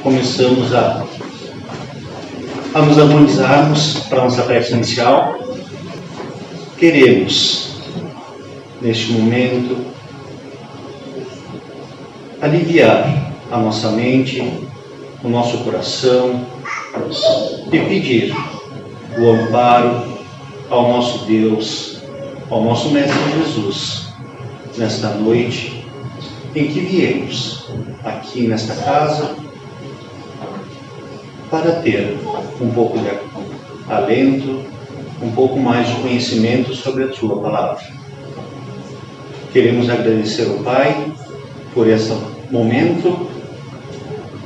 começamos a nos harmonizarmos para a nossa prece inicial. Queremos, neste momento, aliviar a nossa mente, o nosso coração e pedir o amparo ao nosso Deus, ao nosso Mestre Jesus, nesta noite em que viemos aqui nesta casa para ter um pouco de alento, um pouco mais de conhecimento sobre a Sua Palavra. Queremos agradecer ao Pai por esse momento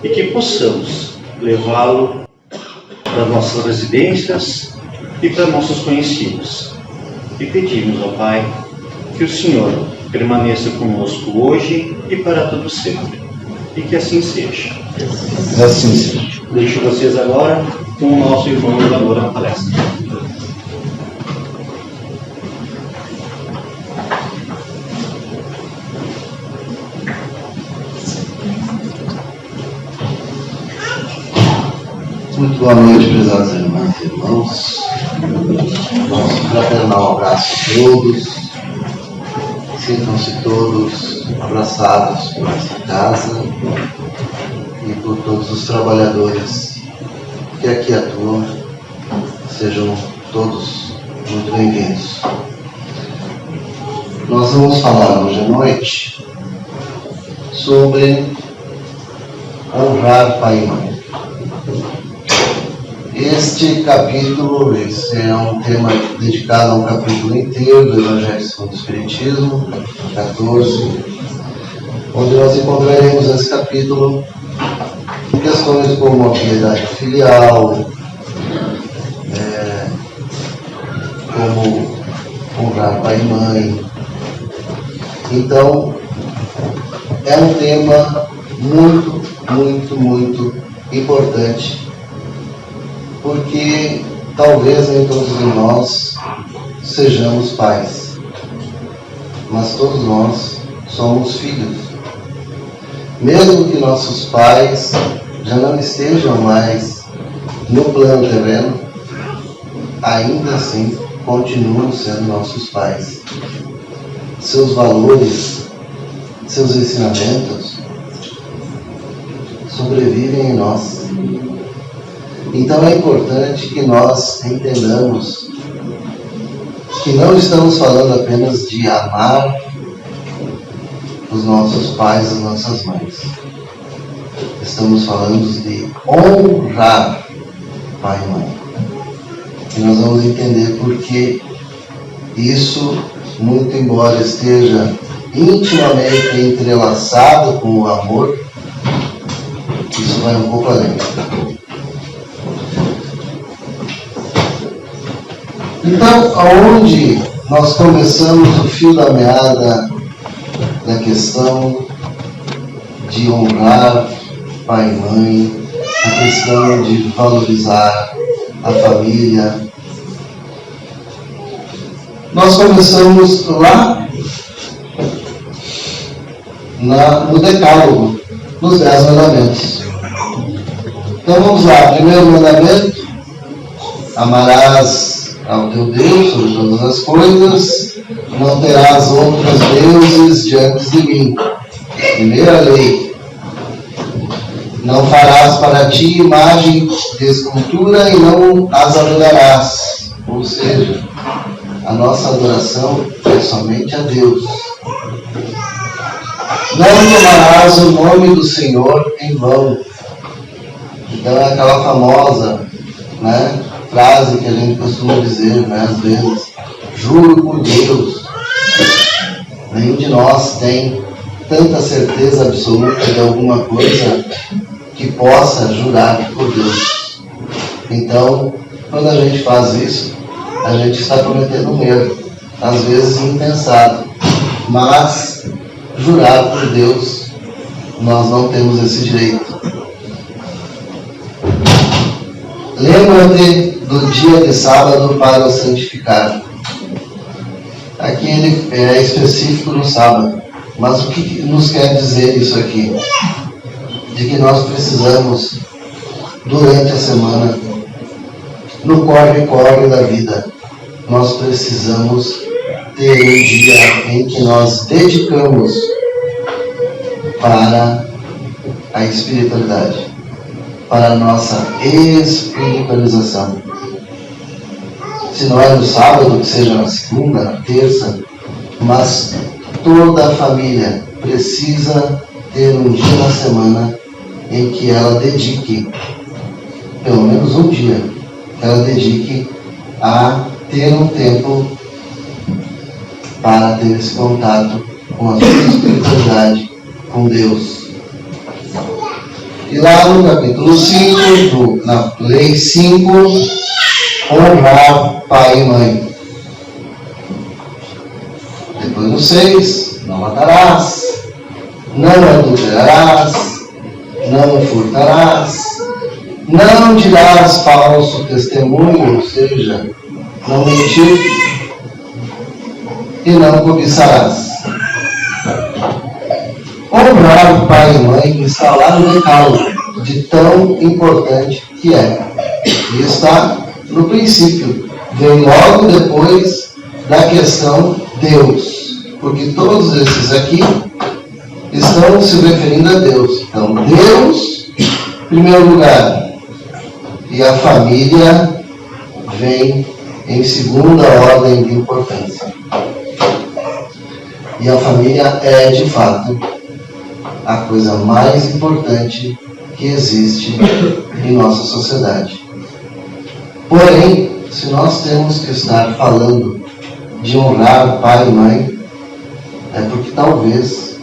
e que possamos levá-lo para nossas residências e para nossos conhecidos. E pedimos ao Pai que o Senhor permaneça conosco hoje e para todo sempre. E que assim seja. Assim seja. Deixo vocês agora com o nosso irmão Ivanor na palestra. Muito boa noite, prezadas irmãs e irmãos. Nosso fraternal abraço a todos. Sintam-se todos abraçados por essa casa e por todos os trabalhadores que aqui atuam. Sejam todos muito bem-vindos. Nós vamos falar hoje à noite sobre honrar pai e mãe. Este capítulo, esse é um tema dedicado a um capítulo inteiro do Evangelho segundo o Espiritismo, 14, onde nós encontraremos esse capítulo questões como a piedade filial, como honrar pai e mãe. Então, é um tema muito, muito, muito importante, porque talvez nem todos nós sejamos pais, mas todos nós somos filhos. Mesmo que nossos pais já não estejam mais no plano terreno, ainda assim continuam sendo nossos pais. Seus valores, seus ensinamentos sobrevivem em nós. Então é importante que nós entendamos que não estamos falando apenas de amar os nossos pais e as nossas mães. Estamos falando de honrar pai e mãe. E nós vamos entender por que isso, muito embora esteja intimamente entrelaçado com o amor, isso vai um pouco além. Então, aonde nós começamos o fio da meada da questão de honrar pai e mãe, a questão de valorizar a família, nós começamos lá no Decálogo, nos 10 mandamentos. Então vamos lá, primeiro mandamento: amarás ao teu Deus sobre todas as coisas, não terás outros deuses diante de mim. Primeira lei: não farás para ti imagem de escultura e não as adorarás. Ou seja, a nossa adoração é somente a Deus. Não tomarás o nome do Senhor em vão. Então é aquela famosa, frase que a gente costuma dizer, às vezes: juro por Deus. Nenhum de nós tem tanta certeza absoluta de alguma coisa que possa jurar por Deus. Então, quando a gente faz isso, a gente está cometendo um erro, às vezes impensado. Mas jurar por Deus, nós não temos esse direito. Lembra-te do dia de sábado para o santificar. Aqui ele é específico no sábado. Mas o que nos quer dizer isso aqui? de que nós precisamos, durante a semana, no corre-corre da vida, nós precisamos ter um dia em que nós dedicamos para a espiritualidade, para a nossa espiritualização. Se não é no sábado, que seja na segunda, na terça, mas toda a família precisa ter um dia na semana em que ela dedique, pelo menos um dia, que ela dedique a ter um tempo para ter esse contato com a sua espiritualidade, com Deus. E lá no capítulo 5, na lei 5, honrar pai e mãe. Depois no 6, não matarás, não adulterarás, não furtarás, não dirás falso testemunho, ou seja, não mentir, e não cobiçarás. Honrar pai e mãe está lá no decálogo, de tão importante que é. E está no princípio, vem logo depois da questão Deus, porque todos esses aqui estão se referindo a Deus. Então, Deus, em primeiro lugar, e a família vem em segunda ordem de importância. E a família é, de fato, a coisa mais importante que existe em nossa sociedade. Porém, se nós temos que estar falando de honrar pai e mãe, é porque talvez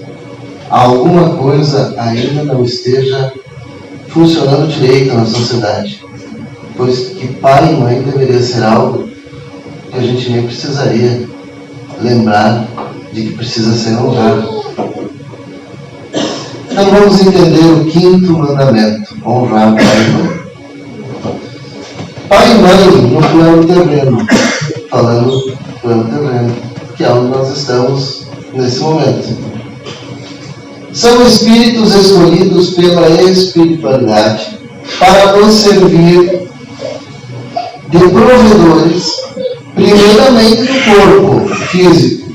alguma coisa ainda não esteja funcionando direito na sociedade. Pois que pai e mãe deveria ser algo que a gente nem precisaria lembrar de que precisa ser honrado. Então vamos entender o 5º mandamento, honrar pai e mãe. Pai e mãe no plano terreno, falando do plano terreno, que é onde nós estamos nesse momento. São espíritos escolhidos pela espiritualidade para nos servir de provedores, primeiramente do corpo físico,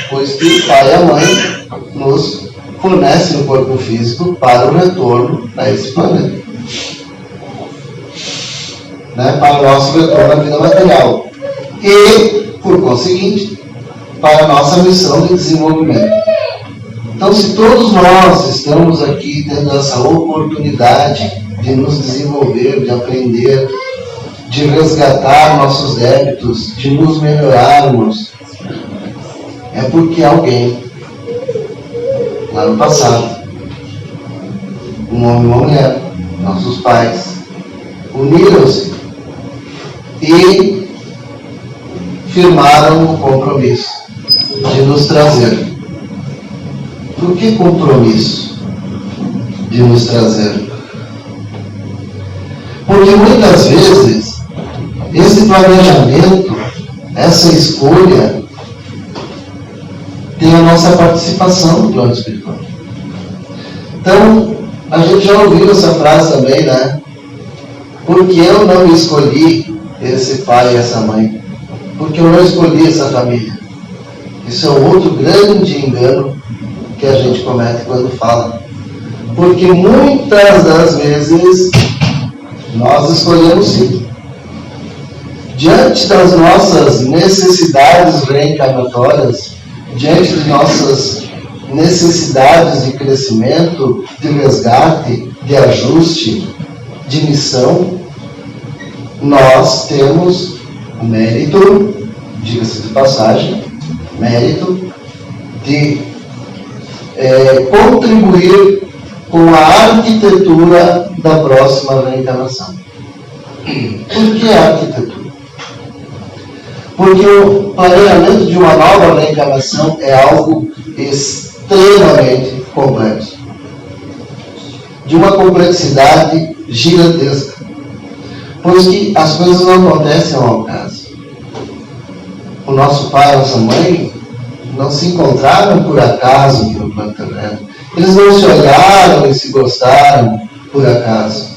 pois que o pai e a mãe nos fornecem o corpo físico para o retorno a esse planeta. Para o nosso retorno à vida material. E, por conseguinte, para a nossa missão de desenvolvimento. Então, se todos nós estamos aqui tendo essa oportunidade de nos desenvolver, de aprender, de resgatar nossos débitos, de nos melhorarmos, é porque alguém, lá no passado, um homem e uma mulher, nossos pais, uniram-se e firmaram o compromisso de nos trazer. Por que compromisso de nos trazer? Porque muitas vezes esse planejamento, essa escolha, tem a nossa participação no plano espiritual. Então, a gente já ouviu essa frase também, né? Porque eu não escolhi esse pai e essa mãe. Porque eu não escolhi essa família. Isso é um outro grande engano que a gente comete quando fala. Porque muitas das vezes nós escolhemos sim. Diante das nossas necessidades reencarnatórias, diante de nossas necessidades de crescimento, de resgate, de ajuste, de missão, nós temos o mérito, diga-se de passagem, mérito de contribuir com a arquitetura da próxima reencarnação. Por que a arquitetura? Porque o planejamento de uma nova reencarnação é algo extremamente complexo. De uma complexidade gigantesca. Pois que as coisas não acontecem ao acaso. O nosso pai e a nossa mãe não se encontraram por acaso aqui no plano terreno. Eles não se olharam e se gostaram por acaso.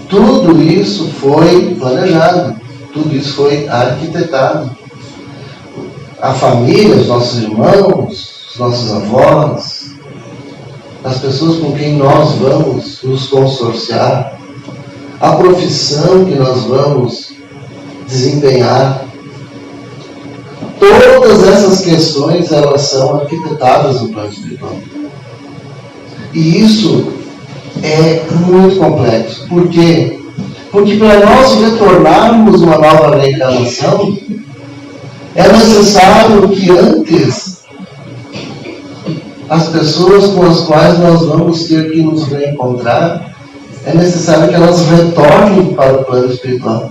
Tudo isso foi planejado, tudo isso foi arquitetado. A família, os nossos irmãos, os nossos avós, as pessoas com quem nós vamos nos consorciar, a profissão que nós vamos desempenhar, todas essas questões, elas são arquitetadas no plano espiritual. E isso é muito complexo. Por quê? Porque para nós retornarmos uma nova reencarnação, é necessário que antes as pessoas com as quais nós vamos ter que nos reencontrar, é necessário que elas retornem para o plano espiritual.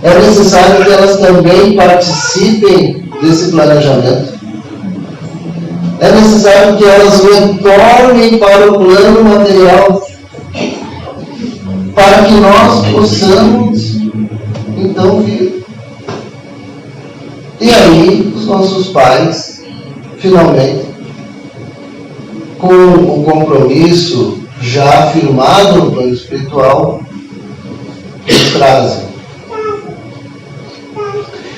É necessário que elas também participem desse planejamento. É necessário que elas retornem para o plano material, para que nós possamos, então, vir. E aí, os nossos pais, finalmente, com o compromisso já firmado no plano espiritual, nos trazem.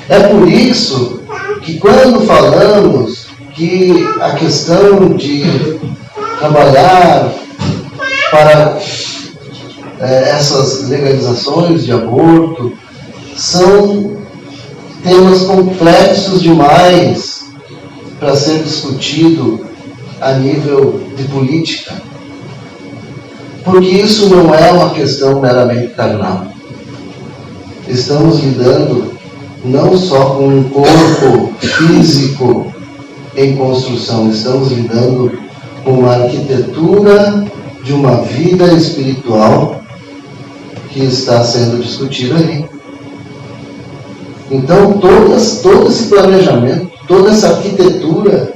É por isso que quando falamos que a questão de trabalhar para essas legalizações de aborto são temas complexos demais para ser discutido a nível de política, porque isso não é uma questão meramente carnal. Estamos lidando não só com um corpo físico em construção, estamos lidando com uma arquitetura de uma vida espiritual que está sendo discutida ali. Então, todo esse planejamento, toda essa arquitetura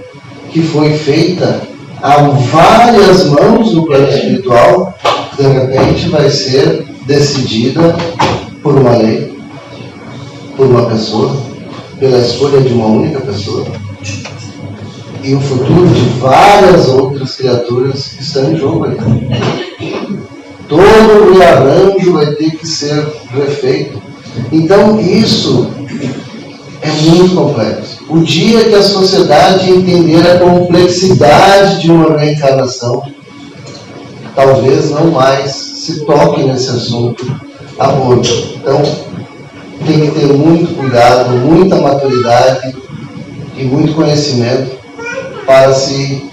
que foi feita a várias mãos no plano espiritual, de repente vai ser decidida por uma lei, por uma pessoa, pela escolha de uma única pessoa. E o futuro de várias outras criaturas está em jogo aí. Todo o arranjo vai ter que ser refeito. Então, isso é muito complexo. O dia que a sociedade entender a complexidade de uma reencarnação, talvez não mais se toque nesse assunto aborto. Então, tem que ter muito cuidado, muita maturidade e muito conhecimento para se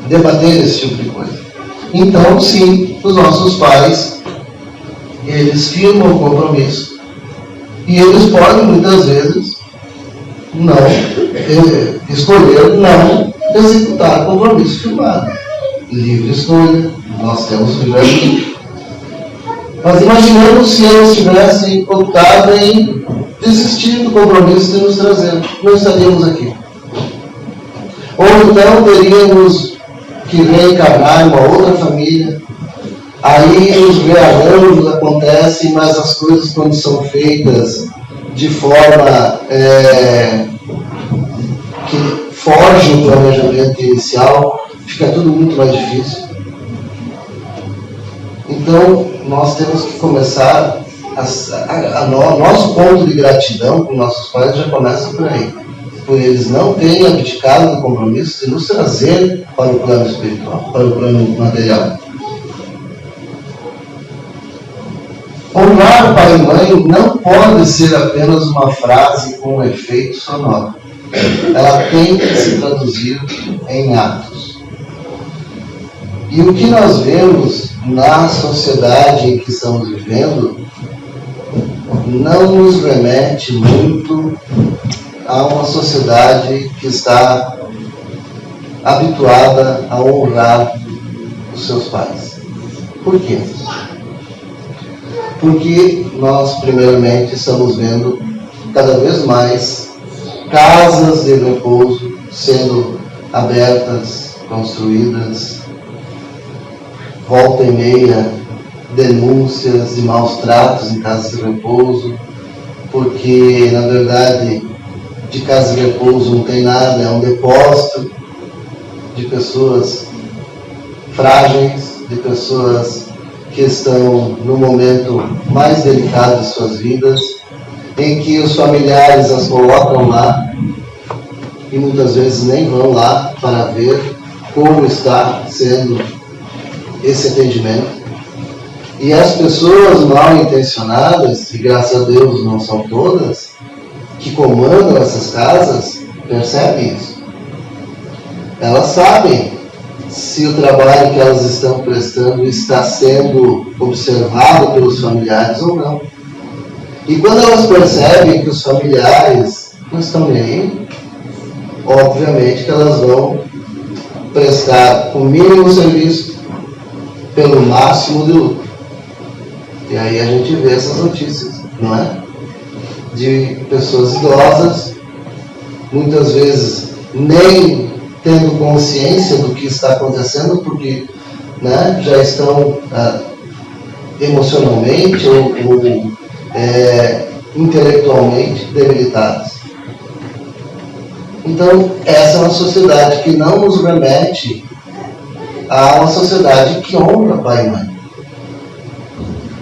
debater esse tipo de coisa. Então, sim, os nossos pais, eles firmam o compromisso e eles podem, muitas vezes, não escolher não executar o compromisso firmado. Livre escolha, nós temos livre. Mas imaginemos se eles tivessem optado em desistir do compromisso de nos trazer. Não estaríamos aqui. Ou então teríamos que reencarnar em uma outra família. Aí os rearranjos acontecem, mas as coisas, quando são feitas de forma que foge o planejamento inicial, fica tudo muito mais difícil. Então, nós temos que começar, nosso ponto de gratidão com nossos pais já começa por aí. Por eles não terem abdicado do compromisso de nos trazer para o plano espiritual, para o plano material. Honrar pai e mãe não pode ser apenas uma frase com um efeito sonoro. Ela tem que se traduzir em atos. E o que nós vemos na sociedade em que estamos vivendo não nos remete muito a uma sociedade que está habituada a honrar os seus pais. Por quê? Porque nós, primeiramente, estamos vendo cada vez mais casas de repouso sendo abertas, construídas, volta e meia, denúncias de maus tratos em casas de repouso, porque, na verdade, de casa de repouso não tem nada, é um depósito de pessoas frágeis, de pessoas que estão no momento mais delicado de suas vidas, em que os familiares as colocam lá e muitas vezes nem vão lá para ver como está sendo esse atendimento. E as pessoas mal intencionadas, e graças a Deus não são todas, que comandam essas casas, percebem isso. Elas sabem se o trabalho que elas estão prestando está sendo observado pelos familiares ou não. E quando elas percebem que os familiares não estão nem aí, obviamente que elas vão prestar o mínimo serviço pelo máximo de lucro. E aí a gente vê essas notícias, não é? De pessoas idosas, muitas vezes nem tendo consciência do que está acontecendo, porque, né, já estão emocionalmente ou intelectualmente debilitados. Então, essa é uma sociedade que não nos remete a uma sociedade que honra pai e mãe.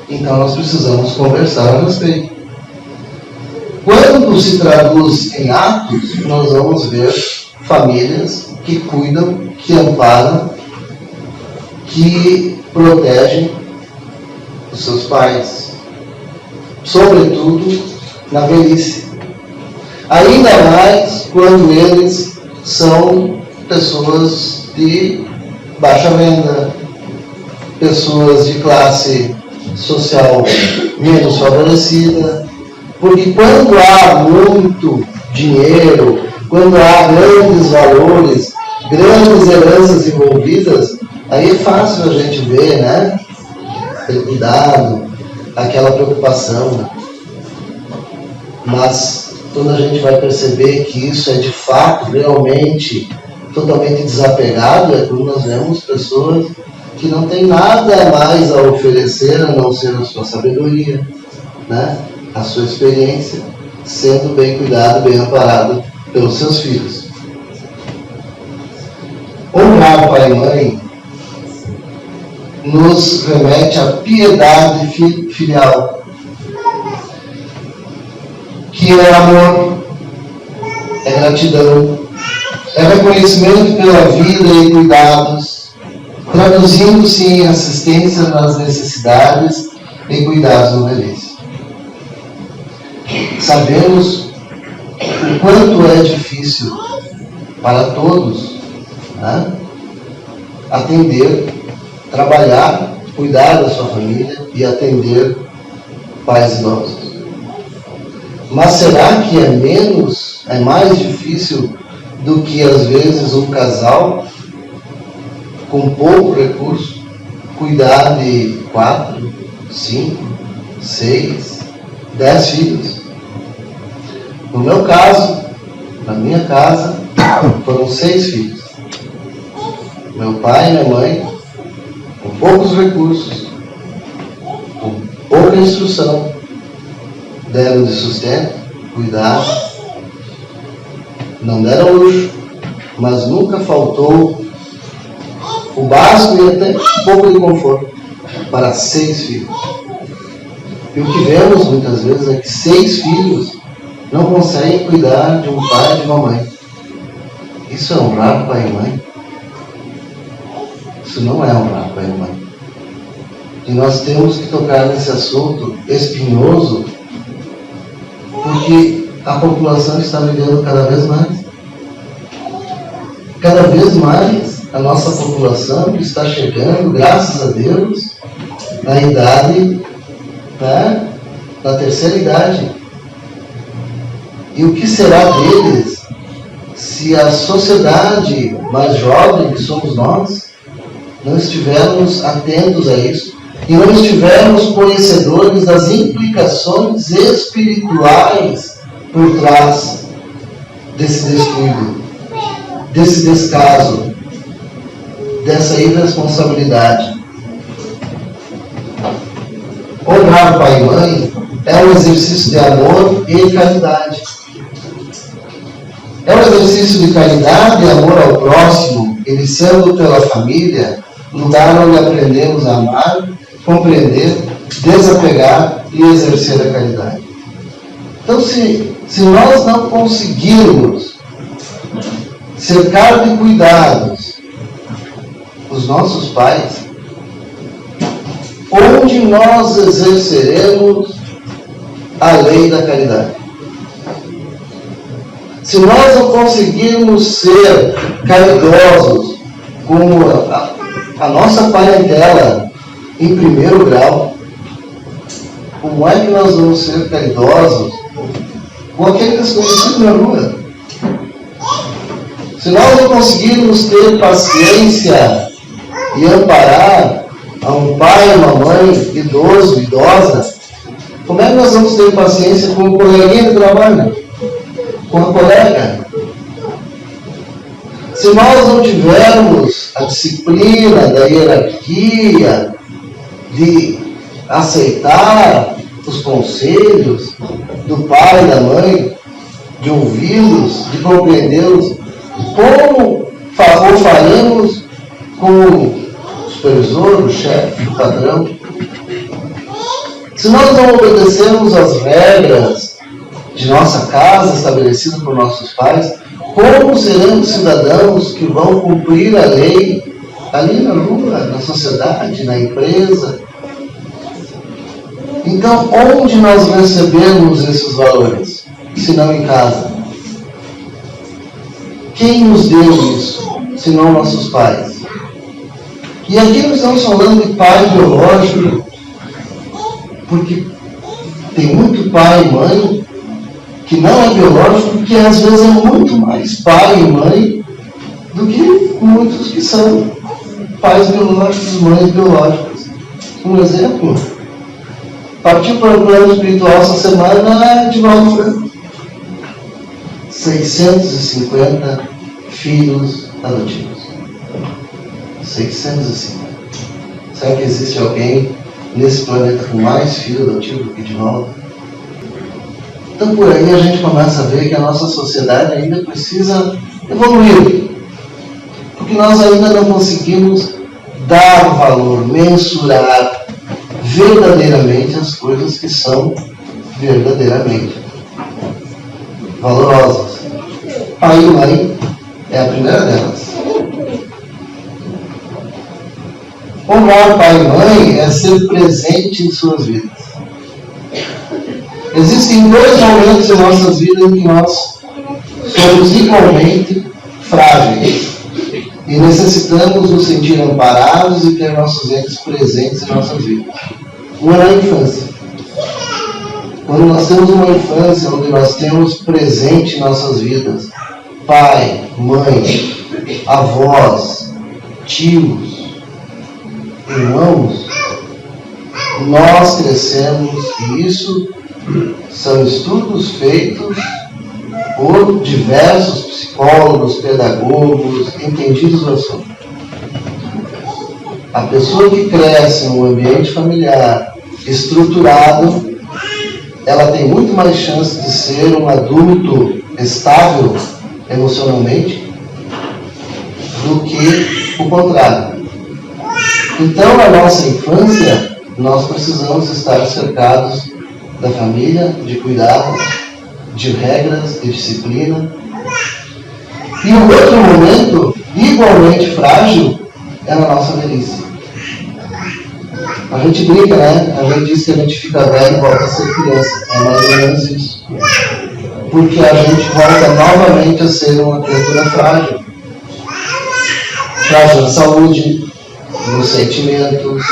Então, nós precisamos conversar a respeito. Quando se traduz em atos, nós vamos ver famílias que cuidam, que amparam, que protegem os seus pais, sobretudo na velhice. Ainda mais quando eles são pessoas de baixa renda, pessoas de classe social menos favorecida, porque quando há muito dinheiro, quando há grandes valores, grandes heranças envolvidas, aí é fácil a gente ver, né? Aquele cuidado, aquela preocupação. Mas quando a gente vai perceber que isso é de fato, realmente, totalmente desapegado, é quando nós vemos pessoas que não têm nada mais a oferecer a não ser a sua sabedoria, né? A sua experiência, sendo bem cuidado, bem amparado pelos seus filhos. Honrar pai e mãe nos remete à piedade filial, que é amor, é gratidão, é reconhecimento pela vida e cuidados, traduzindo-se em assistência nas necessidades e cuidados no velhice. Sabemos o quanto é difícil para todos, né, atender, trabalhar, cuidar da sua família e atender pais idosos. Mas será que é mais difícil do que às vezes um casal com pouco recurso cuidar de 4, 5, 6, 10 filhos? No meu caso, na minha casa, foram 6 filhos. Meu pai e minha mãe, com poucos recursos, com pouca instrução, deram de sustento, cuidado, não deram luxo, mas nunca faltou o básico e até um pouco de conforto para 6 filhos. E o que vemos muitas vezes é que 6 filhos não conseguem cuidar de um pai e de uma mãe. Isso é honrar pai e mãe? Isso não é honrar pai e mãe. E nós temos que tocar nesse assunto espinhoso, porque a população está vivendo cada vez mais. Cada vez mais a nossa população está chegando, graças a Deus, na idade, né, na terceira idade. E o que será deles se a sociedade mais jovem, que somos nós, não estivermos atentos a isso e não estivermos conhecedores das implicações espirituais por trás desse descuido, desse descaso, dessa irresponsabilidade? Honrar pai e mãe é um exercício de amor e caridade. É um exercício de caridade e amor ao próximo iniciando pela família, lugar onde aprendemos a amar, compreender, desapegar e exercer a caridade. Então, se nós não conseguirmos cercar de cuidados os nossos pais, onde nós exerceremos a lei da caridade? Se nós não conseguirmos ser caridosos com a nossa parentela em primeiro grau, como é que nós vamos ser caridosos com aquele desconhecido na rua? Se nós não conseguirmos ter paciência e amparar a um pai, uma mãe, idoso, idosa, como é que nós vamos ter paciência com o coleguinha de trabalho? Com a colega? Se nós não tivermos a disciplina da hierarquia, de aceitar os conselhos do pai e da mãe, de ouvi-los, de compreendê-los, como faremos com o supervisor, o chefe, o padrão? Se nós não obedecermos às regras de nossa casa, estabelecidas por nossos pais, como seremos cidadãos que vão cumprir a lei ali na rua, na sociedade, na empresa? Então, onde nós recebemos esses valores, se não em casa? Quem nos deu isso, se não nossos pais? E aqui nós estamos falando de pai biológico, porque tem muito pai e mãe que não é biológico, que às vezes é muito mais pai e mãe do que muitos que são pais biológicos, mães biológicas. Um exemplo, partiu para o plano espiritual essa semana de Valdo Franco. 650 filhos adotivos. 650. Será que existe alguém nesse planeta com mais filhos adotivos do que de Valdo? Então, por aí a gente começa a ver que a nossa sociedade ainda precisa evoluir. Porque nós ainda não conseguimos dar valor, mensurar verdadeiramente as coisas que são verdadeiramente valorosas. Pai e mãe é a primeira delas. Honrar pai e mãe é ser presente em suas vidas. Existem dois momentos em nossas vidas em que nós somos igualmente frágeis e necessitamos nos sentir amparados e ter nossos entes presentes em nossas vidas. Um é na infância. Quando nós temos uma infância onde nós temos presente em nossas vidas pai, mãe, avós, tios, irmãos, nós crescemos, e isso são estudos feitos por diversos psicólogos, pedagogos, entendidos do assunto. A pessoa que cresce em um ambiente familiar estruturado, ela tem muito mais chance de ser um adulto estável emocionalmente do que o contrário. Então, na nossa infância, nós precisamos estar cercados da família, de cuidados, de regras, de disciplina. E o outro momento, igualmente frágil, é na nossa velhice. A gente brinca, né? A gente diz que a gente fica velho e volta a ser criança. É mais ou menos isso. Porque a gente volta novamente a ser uma criatura frágil. Frágil na saúde, nos sentimentos.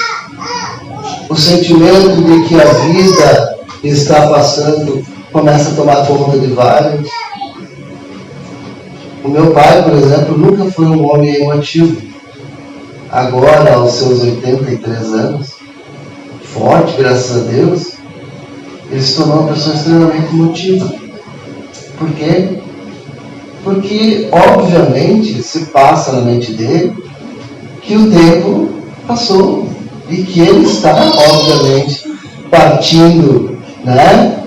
O sentimento de que a vida está passando começa a tomar conta de vários. O meu pai, por exemplo, nunca foi um homem emotivo. Agora, aos seus 83 anos, forte, graças a Deus, ele se tornou uma pessoa extremamente emotiva. Por quê? Porque, obviamente, se passa na mente dele que o tempo passou e que ele está, obviamente, partindo, né,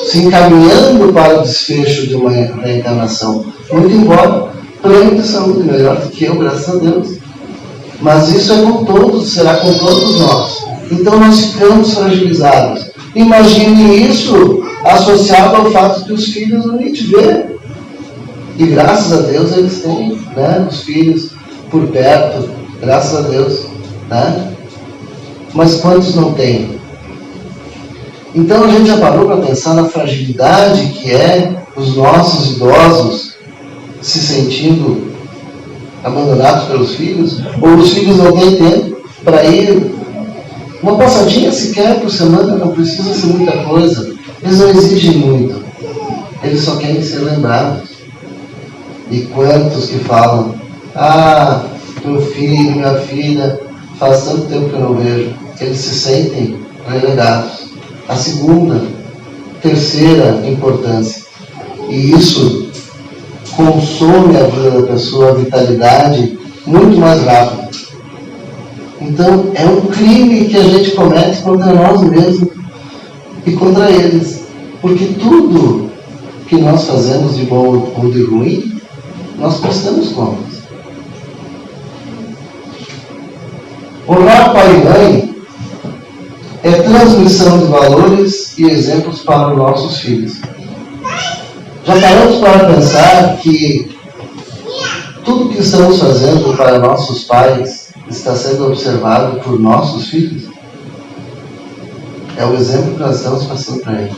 se encaminhando para o desfecho de uma reencarnação. Muito embora pleno de saúde, melhor do que eu, graças a Deus. Mas isso é com todos, será com todos nós. Então nós ficamos fragilizados. Imagine isso associado ao fato que os filhos não te ver. E graças a Deus eles têm, né, os filhos por perto, graças a Deus. Né? Mas quantos não têm? Então a gente já parou para pensar na fragilidade que é os nossos idosos se sentindo abandonados pelos filhos, ou os filhos não têm tempo para ir uma passadinha sequer por semana, não precisa ser muita coisa. Eles não exigem muito, eles só querem ser lembrados. E quantos que falam: ah, meu filho, minha filha, faz tanto tempo que eu não vejo. Eles se sentem relegados. A segunda, terceira importância. E isso consome a vida da pessoa, a vitalidade, muito mais rápido. Então, é um crime que a gente comete contra nós mesmos e contra eles. Porque tudo que nós fazemos de bom ou de ruim, nós prestamos contas. Honrar pai e mãe é transmissão de valores e exemplos para os nossos filhos. Já paramos para pensar que tudo que estamos fazendo para nossos pais está sendo observado por nossos filhos? É o exemplo que nós estamos passando para eles.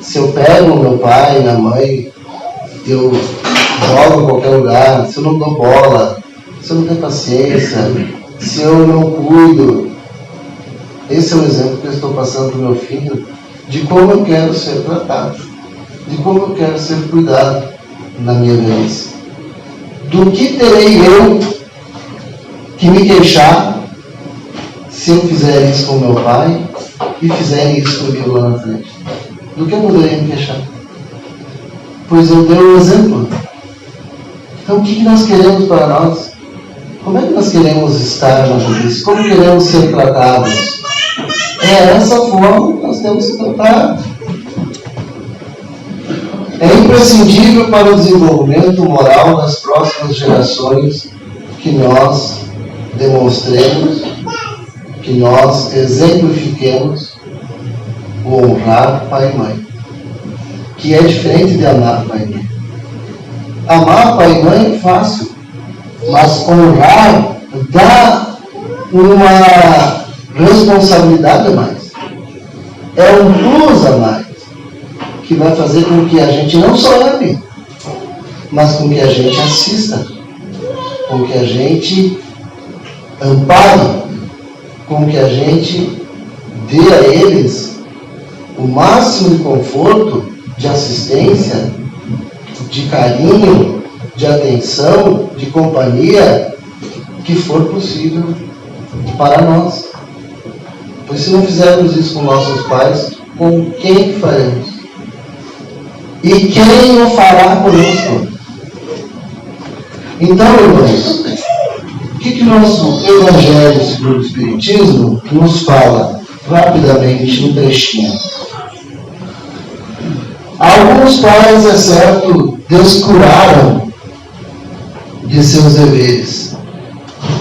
Se eu pego meu pai, minha mãe, eu jogo em qualquer lugar, se eu não dou bola, se eu não tenho paciência, se eu não cuido, esse é o exemplo que eu estou passando para o meu filho de como eu quero ser tratado, de como eu quero ser cuidado na minha velhice. Do que terei eu que me queixar se eu fizer isso com meu pai e fizer isso comigo lá na frente? Do que eu poderia me queixar? Pois eu dei um exemplo. Então o que nós queremos para nós? Como é que nós queremos estar na velhice? Como queremos ser tratados? É essa forma que nós temos que tratar. É imprescindível para o desenvolvimento moral das próximas gerações que nós demonstremos, que nós exemplifiquemos o honrar pai e mãe, que é diferente de amar pai e mãe. Amar pai e mãe é fácil, mas honrar dá uma responsabilidade a mais. É um plus a mais, que vai fazer com que a gente não só ame, mas com que a gente assista, com que a gente ampare, com que a gente dê a eles o máximo de conforto, de assistência, de carinho, de atenção, de companhia, que for possível para nós. Pois se não fizermos isso com nossos pais, com quem que faremos? E quem o fará conosco? Então, irmãos, o que nosso Evangelho segundo o Espiritismo nos fala rapidamente um trechinho? Alguns pais, é certo, descuraram de seus deveres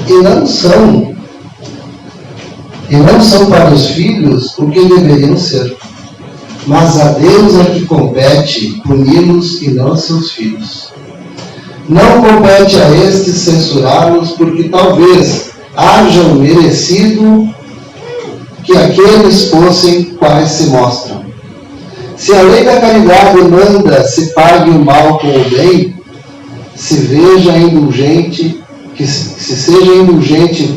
e não são para os filhos o que deveriam ser. Mas a Deus é que compete puni-los e não a seus filhos. Não compete a estes censurá-los, porque talvez hajam merecido que aqueles fossem quais se mostram. Se a lei da caridade manda se pague o mal com o bem, se seja indulgente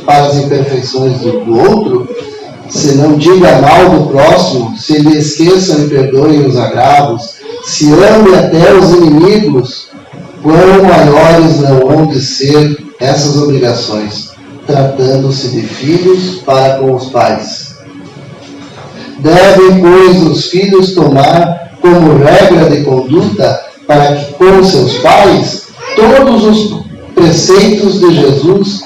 para as imperfeições do outro, se não diga mal do próximo, se lhe esqueçam e perdoem os agravos, se ame até os inimigos, quão maiores não hão de ser essas obrigações, tratando-se de filhos para com os pais. Devem, pois, os filhos tomar como regra de conduta para que com seus pais todos os preceitos de Jesus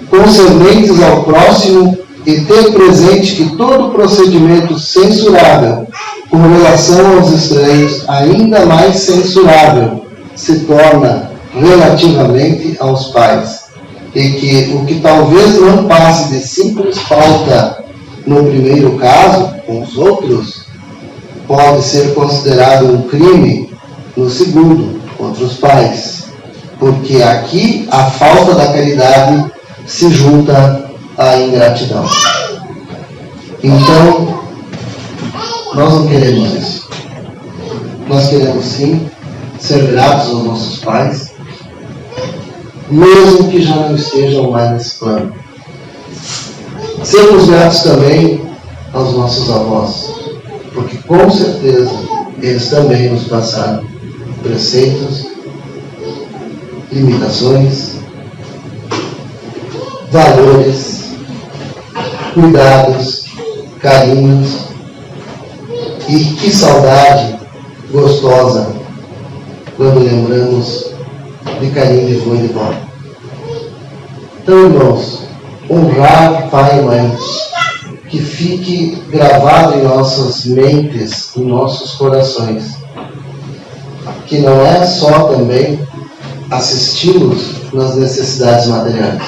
concernentes ao próximo e ter presente que todo procedimento censurável com relação aos estranhos, ainda mais censurável, se torna relativamente aos pais. E que o que talvez não passe de simples falta no primeiro caso, com os outros, pode ser considerado um crime no segundo, contra os pais. Porque aqui a falta da caridade se junta à ingratidão. Então, nós não queremos isso. Nós queremos sim ser gratos aos nossos pais, mesmo que já não estejam mais nesse plano. Sermos gratos também aos nossos avós, porque com certeza eles também nos passaram preceitos, limitações, valores, cuidados, carinhos, e que saudade gostosa quando lembramos de carinho de vô e de vó. Então, irmãos, honrar pai e mãe, que fique gravado em nossas mentes, em nossos corações, que não é só também assisti-los nas necessidades materiais,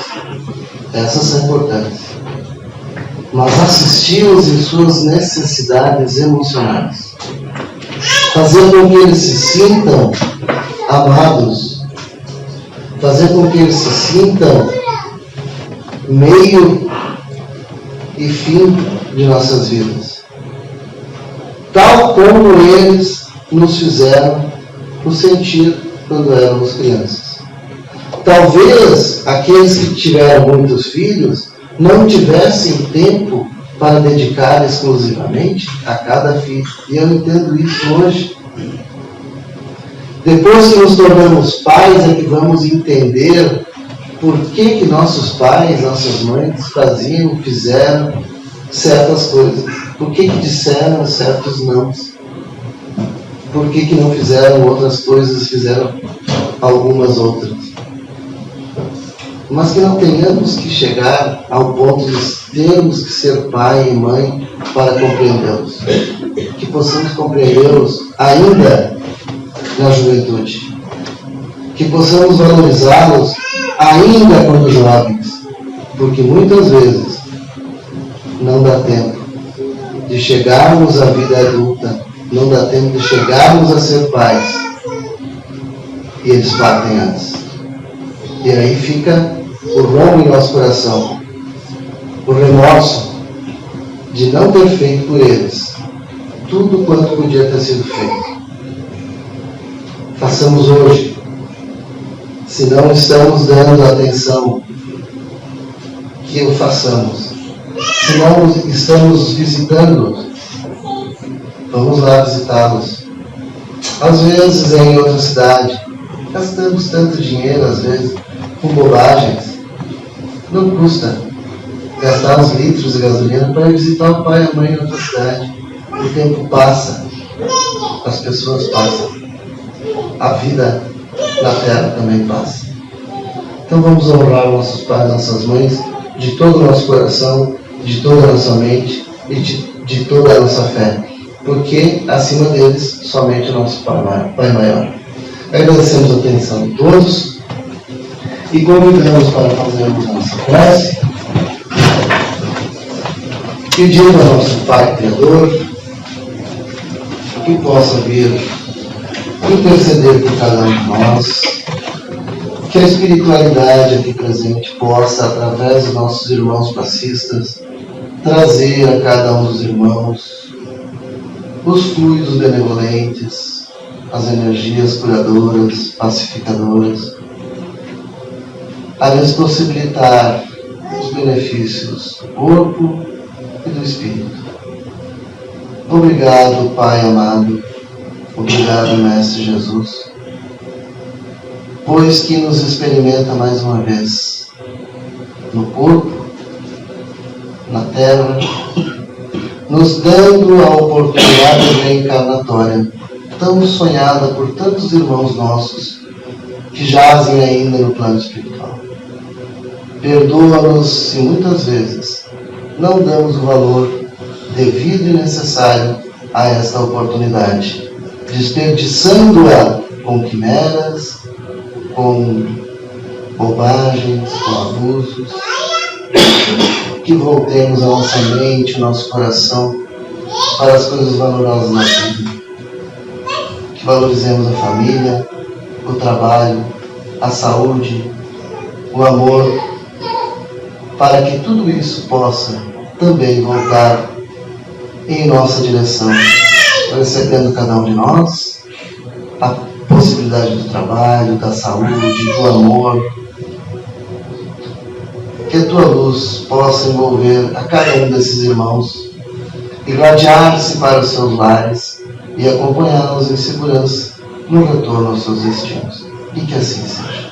essas são importantes, mas assisti-los em suas necessidades emocionais, fazer com que eles se sintam amados, fazer com que eles se sintam meio e fim de nossas vidas, tal como eles nos fizeram nos sentir quando éramos crianças. Talvez aqueles que tiveram muitos filhos não tivessem tempo para dedicar exclusivamente a cada filho. E eu entendo isso hoje. Depois que nos tornamos pais é que vamos entender por que nossos pais, nossas mães faziam, fizeram certas coisas. Por que disseram certos nãos. Por que não fizeram outras coisas, fizeram algumas outras. Mas que não tenhamos que chegar ao ponto de termos que ser pai e mãe para compreendê-los. Que possamos compreendê-los ainda na juventude. Que possamos valorizá-los ainda quando jovens. Porque muitas vezes não dá tempo de chegarmos à vida adulta, não dá tempo de chegarmos a ser pais. E eles partem antes. E aí fica o rombo em nosso coração, o remorso de não ter feito por eles tudo quanto podia ter sido feito. Façamos hoje. Se não estamos dando atenção, que o façamos. Se não estamos visitando, vamos lá visitá-los. Às vezes é em outra cidade. Gastamos tanto dinheiro, às vezes, com bobagens. Não custa gastar uns litros de gasolina para ir visitar o pai e a mãe em outra cidade. O tempo passa, as pessoas passam, a vida na terra também passa. Então vamos honrar nossos pais, nossas mães, de todo o nosso coração, de toda a nossa mente e de toda a nossa fé. Porque acima deles, somente o nosso Pai maior. Agradecemos a atenção de todos e convidamos para fazermos a nossa prece, pedindo ao nosso Pai Criador que possa vir interceder por cada um de nós, que a espiritualidade aqui presente possa, através dos nossos irmãos passistas, trazer a cada um dos irmãos os fluidos benevolentes, as energias curadoras, pacificadoras, a lhes possibilitar os benefícios do corpo e do espírito. Obrigado, Pai amado, obrigado, Mestre Jesus, pois que nos experimenta mais uma vez no corpo, na terra, nos dando a oportunidade reencarnatória tão sonhada por tantos irmãos nossos que jazem ainda no plano espiritual. Perdoa-nos se muitas vezes não damos o valor devido e necessário a esta oportunidade, desperdiçando-a com quimeras, com bobagens, com abusos. Que voltemos a nossa mente, o nosso coração para as coisas valorosas da vida. Que valorizemos a família, o trabalho, a saúde, o amor, para que tudo isso possa também voltar em nossa direção, recebendo cada um de nós a possibilidade do trabalho, da saúde, do amor. Que a tua luz possa envolver a cada um desses irmãos, irradiar-se para os seus lares e acompanhá-los em segurança no retorno aos seus destinos. E que assim seja.